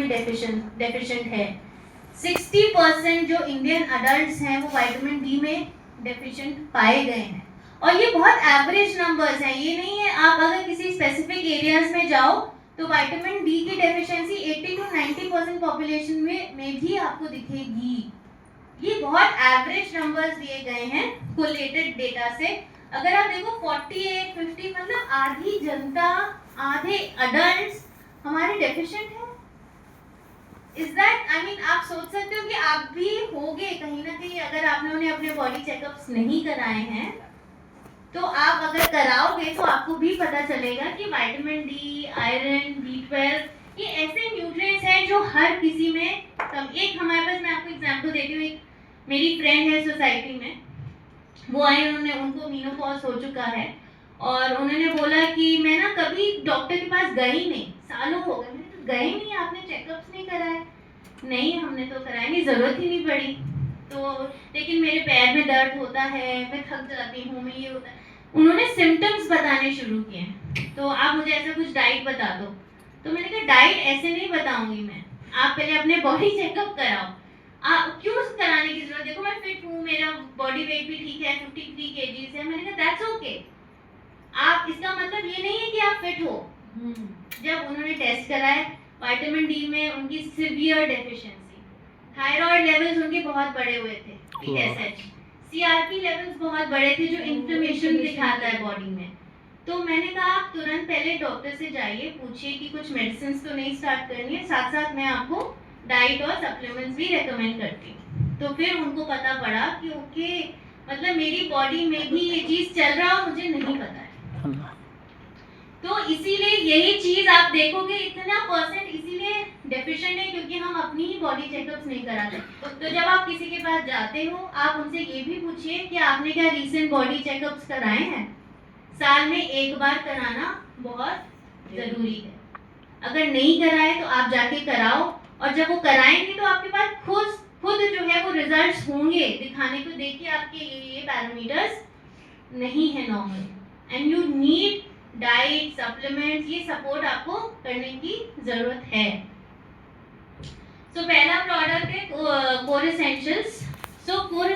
में डेफिशिएंट है। 60% जो इंडियन अडल्ट्स हैं वो विटामिन डी में डेफिशिएंट पाए गए हैं। और ये बहुत एवरेज नंबर्स हैं, ये नहीं है। आप अगर किसी स्पेसिफिक एरियाज में जाओ तो विटामिन डी की डेफिशिएंसी 80 to 90% पॉपुलेशन में भी आपको दिखेगी। ये बहुत एवरेज नंबर्स दिए गए हैं कोलेटेड डेटा से। अगर आप देखो 48, 50 मतलब आधी जनता, आधे अडल्ट्स हमारे डेफिशिएंट है। इज दैट आई मीन आप सोच सकते हो कि आप भी होगे कहीं ना कहीं। अगर आप लोगों ने अपने बॉडी चेकअप्स नहीं कराए हैं तो आप अगर कराओगे तो आपको भी पता चलेगा कि विटामिन डी, आयरन, B12 ये ऐसे न्यूट्रिएंट्स हैं जो हर किसी में कम। एक हमारे पास, मैं आपको एग्जांपल देती हूँ, एक मेरी फ्रेंड है सोसाइटी में, वो आई, उनको मेनोपॉज हो चुका है और उन्होंने बोला कि मैं ना कभी डॉक्टर के पास गई नहीं, सालों हो गए। मैंने तो गए नहीं, आपने चेकअप्स नहीं कराए? नहीं, हमने तो कराया नहीं, ज़रूरत ही नहीं पड़ी। तो लेकिन मेरे पैर में दर्द होता है, मैं थक जाती हूँ, मैं ये होता है। उन्होंने सिम्टम्स बताने शुरू किए, तो आप मुझे ऐसा कुछ डाइट बता दो। तो मैंने कहा डाइट ऐसे नहीं बताऊंगी मैं, आप पहले अपने बॉडी चेकअप कराओ। आप क्यों कराने की जरूरत? देखो मैं फिट हूँ, मेरा बॉडी वेट भी ठीक है, 53 kgs है। मैंने कहा दैट्स ओके। आप, इसका मतलब ये नहीं है कि आप फिट हो। जब उन्होंने टेस्ट कराए, विटामिन डी में उनकी सीवियर डेफिशिएंसी, थायराइड लेवल्स उनके बहुत बड़े हुए थे, TSH, CRP लेवल्स बहुत बड़े थे जो इन्फ्लेमेशन दिखाता है बॉडी में। तो मैंने कहा आप तुरंत पहले डॉक्टर से जाइए, पूछिए कि कुछ मेडिसिन तो नहीं स्टार्ट करनी है, साथ साथ मैं आपको डाइट और सप्लीमेंट्स भी रेकमेंड करती हूँ। तो फिर उनको पता पड़ा कि ओके, मतलब मेरी बॉडी में भी ये चीज़ चल रहा है, मुझे नहीं पता है। तो इसीलिए यही चीज़ आप देखोगे, इतना परसेंट इसीलिए डेफिशिएंट है क्योंकि हम अपनी ही बॉडी चेकअप्स नहीं कराते। तो जब आप किसी के पास जाते हो, आप उनसे ये भी पूछिए कि आपने क्या रीसेंट बॉडी चेकअप्स कराए हैं। साल में एक बार कराना बहुत ज़रूरी है। अगर नहीं कराए तो आप जाके कराओ, और जब वो कराएंगे तो आपके पास खुद जो है वो रिजल्ट्स होंगे दिखाने को। देखिए आपके ये पैरामीटर्स नहीं है normal, and you need diet, supplements, ये सपोर्ट आपको करने की जरूरत है। तो पहला प्रोडक्ट है कोर एसेंशियल्स। सो कोर